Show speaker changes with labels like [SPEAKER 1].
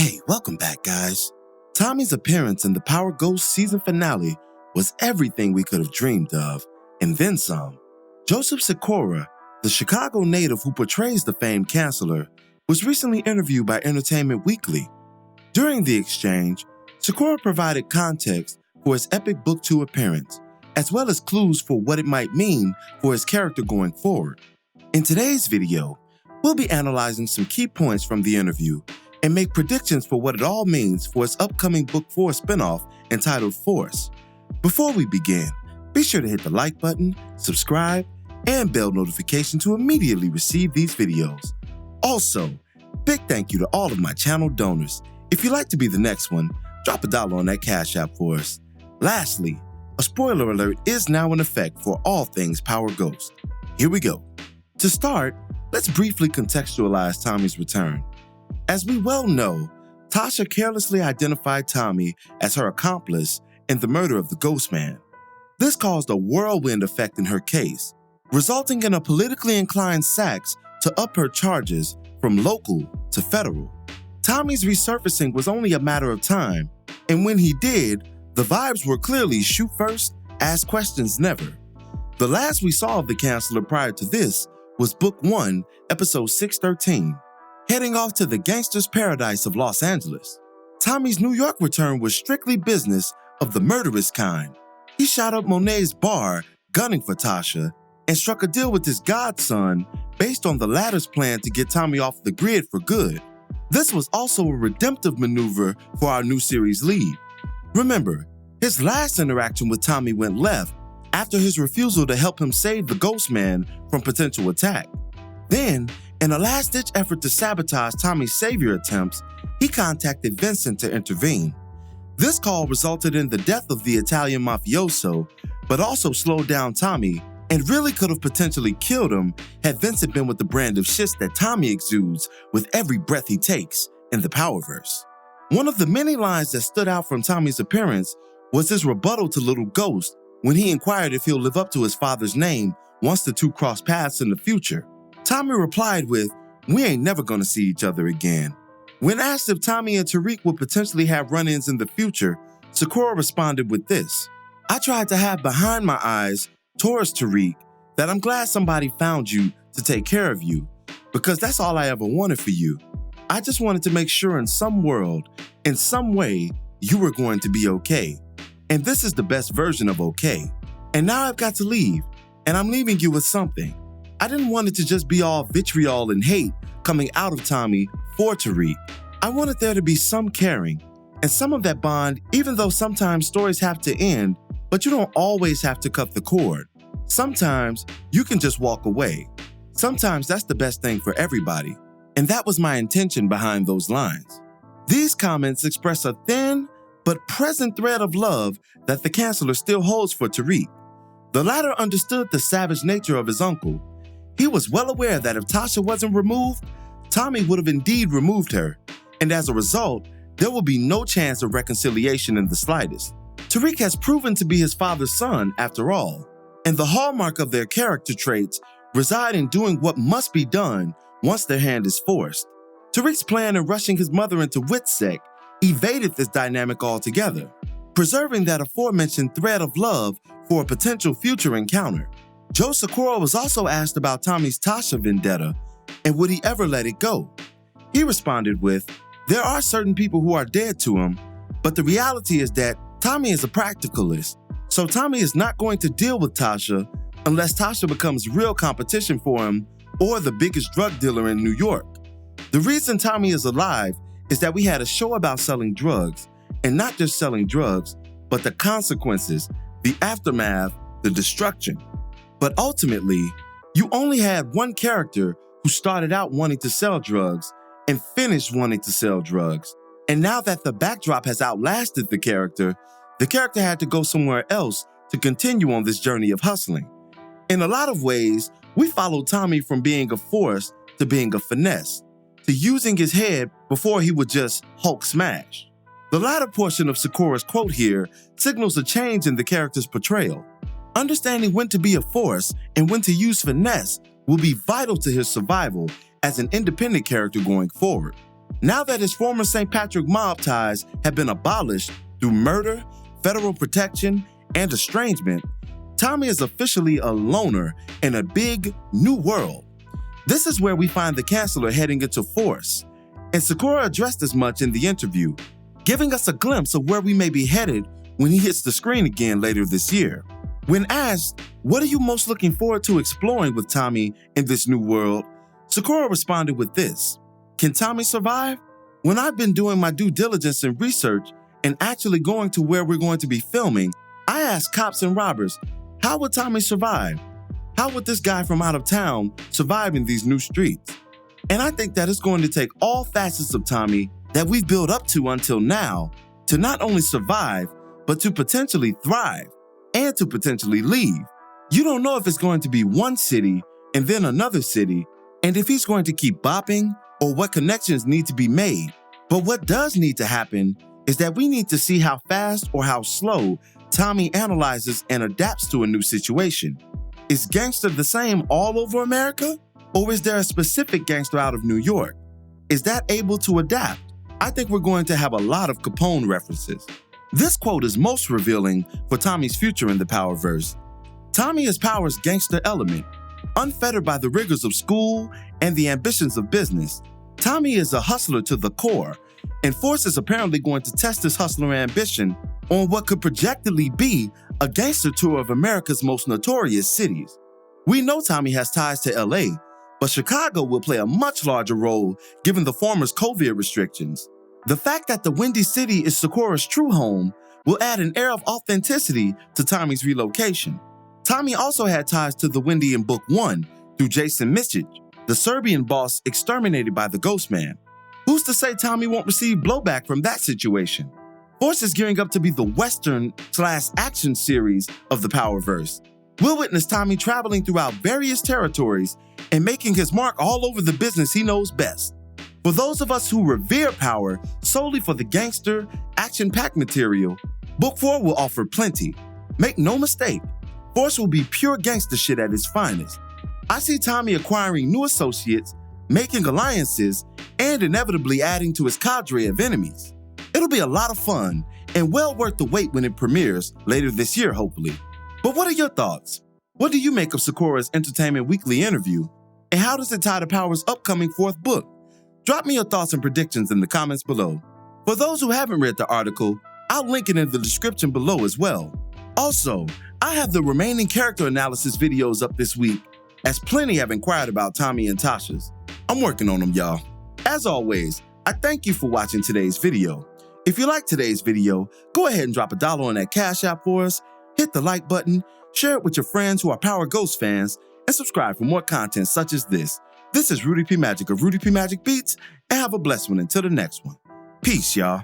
[SPEAKER 1] Hey, welcome back, guys. Tommy's appearance in the Power Ghost season finale was everything we could have dreamed of, and then some. Joseph Sikora, the Chicago native who portrays the famed Chancellor, was recently interviewed by Entertainment Weekly. During the exchange, Sikora provided context for his epic Book 2 appearance, as well as clues for what it might mean for his character going forward. In today's video, we'll be analyzing some key points from the interview and make predictions for what it all means for its upcoming Book 4 spinoff entitled Force. Before we begin, be sure to hit the like button, subscribe, and bell notification to immediately receive these videos. Also, big thank you to all of my channel donors. If you'd like to be the next one, drop $1 on that Cash App for us. Lastly, a spoiler alert is now in effect for all things Power Ghost. Here we go. To start, let's briefly contextualize Tommy's return. As we well know, Tasha carelessly identified Tommy as her accomplice in the murder of the Ghost Man. This caused a whirlwind effect in her case, resulting in a politically inclined Sachs to up her charges from local to federal. Tommy's resurfacing was only a matter of time, and when he did, the vibes were clearly shoot first, ask questions never. The last we saw of the Chancellor prior to this was Book 1, Episode 613. Heading off to the gangster's paradise of Los Angeles, Tommy's New York return was strictly business of the murderous kind. He shot up Monet's bar, gunning for Tasha, and struck a deal with his godson based on the latter's plan to get Tommy off the grid for good. This was also a redemptive maneuver for our new series lead. Remember, his last interaction with Tommy went left after his refusal to help him save the Ghost Man from potential attack. Then, in a last-ditch effort to sabotage Tommy's savior attempts, he contacted Vincent to intervene. This call resulted in the death of the Italian mafioso, but also slowed down Tommy and really could have potentially killed him had Vincent been with the brand of shit that Tommy exudes with every breath he takes in the Powerverse. One of the many lines that stood out from Tommy's appearance was his rebuttal to Little Ghost when he inquired if he'll live up to his father's name once the two cross paths in the future. Tommy replied with, "We ain't never gonna see each other again." When asked if Tommy and Tariq would potentially have run-ins in the future, Sikora responded with this: "I tried to have behind my eyes towards Tariq that I'm glad somebody found you to take care of you, because that's all I ever wanted for you. I just wanted to make sure in some world, in some way, you were going to be okay. And this is the best version of okay. And now I've got to leave, and I'm leaving you with something. I didn't want it to just be all vitriol and hate coming out of Tommy for Tariq. I wanted there to be some caring and some of that bond, even though sometimes stories have to end, but you don't always have to cut the cord. Sometimes you can just walk away. Sometimes that's the best thing for everybody. And that was my intention behind those lines." These comments express a thin but present thread of love that the Chancellor still holds for Tariq. The latter understood the savage nature of his uncle. He was well aware that if Tasha wasn't removed, Tommy would have indeed removed her, and as a result, there will be no chance of reconciliation in the slightest. Tariq has proven to be his father's son, after all, and the hallmark of their character traits reside in doing what must be done once their hand is forced. Tariq's plan in rushing his mother into WITSEC evaded this dynamic altogether, preserving that aforementioned thread of love for a potential future encounter. Joe Sikora was also asked about Tommy's Tasha vendetta and would he ever let it go. He responded with, "There are certain people who are dead to him, but the reality is that Tommy is a practicalist, so Tommy is not going to deal with Tasha unless Tasha becomes real competition for him or the biggest drug dealer in New York. The reason Tommy is alive is that we had a show about selling drugs, and not just selling drugs, but the consequences, the aftermath, the destruction. But ultimately, you only had one character who started out wanting to sell drugs and finished wanting to sell drugs. And now that the backdrop has outlasted the character had to go somewhere else to continue on this journey of hustling. In a lot of ways, we followed Tommy from being a force to being a finesse, to using his head before he would just Hulk smash." The latter portion of Sikora's quote here signals a change in the character's portrayal. Understanding when to be a force and when to use finesse will be vital to his survival as an independent character going forward. Now that his former St. Patrick mob ties have been abolished through murder, federal protection, and estrangement, Tommy is officially a loner in a big, new world. This is where we find the Chancellor heading into force, and Sakura addressed as much in the interview, giving us a glimpse of where we may be headed when he hits the screen again later this year. When asked, what are you most looking forward to exploring with Tommy in this new world, Sakura responded with this: can Tommy survive? When I've been doing my due diligence and research and actually going to where we're going to be filming, I asked cops and robbers, how would Tommy survive? How would this guy from out of town survive in these new streets? And I think that it's going to take all facets of Tommy that we've built up to until now to not only survive, but to potentially thrive and to potentially leave. You don't know if it's going to be one city and then another city, and if he's going to keep bopping or what connections need to be made. But what does need to happen is that we need to see how fast or how slow Tommy analyzes and adapts to a new situation. Is gangster the same all over America? Or is there a specific gangster out of New York? Is that able to adapt? I think we're going to have a lot of Capone references. This quote is most revealing for Tommy's future in the Powerverse. Tommy is Power's gangster element. Unfettered by the rigors of school and the ambitions of business, Tommy is a hustler to the core, and Force is apparently going to test his hustler ambition on what could projectedly be a gangster tour of America's most notorious cities. We know Tommy has ties to LA, but Chicago will play a much larger role given the former's COVID restrictions. The fact that the Windy City is Sakura's true home will add an air of authenticity to Tommy's relocation. Tommy also had ties to the Windy in Book 1 through Jason Micic, the Serbian boss exterminated by the Ghost Man. Who's to say Tommy won't receive blowback from that situation? Force is gearing up to be the Western/action series of the Powerverse. We'll witness Tommy traveling throughout various territories and making his mark all over the business he knows best. For those of us who revere Power solely for the gangster, action-packed material, Book 4 will offer plenty. Make no mistake, Force will be pure gangster shit at its finest. I see Tommy acquiring new associates, making alliances, and inevitably adding to his cadre of enemies. It'll be a lot of fun and well worth the wait when it premieres later this year, hopefully. But what are your thoughts? What do you make of Sakura's Entertainment Weekly interview? And how does it tie to Power's upcoming 4th book? Drop me your thoughts and predictions in the comments below. For those who haven't read the article, I'll link it in the description below as well. Also, I have the remaining character analysis videos up this week, as plenty have inquired about Tommy and Tasha's. I'm working on them, y'all. As always, I thank you for watching today's video. If you liked today's video, go ahead and drop $1 on that Cash App for us, hit the like button, share it with your friends who are Power Ghost fans, and subscribe for more content such as this. This is Rudy P. Magic of Rudy P. Magic Beats, and have a blessed one until the next one. Peace, y'all.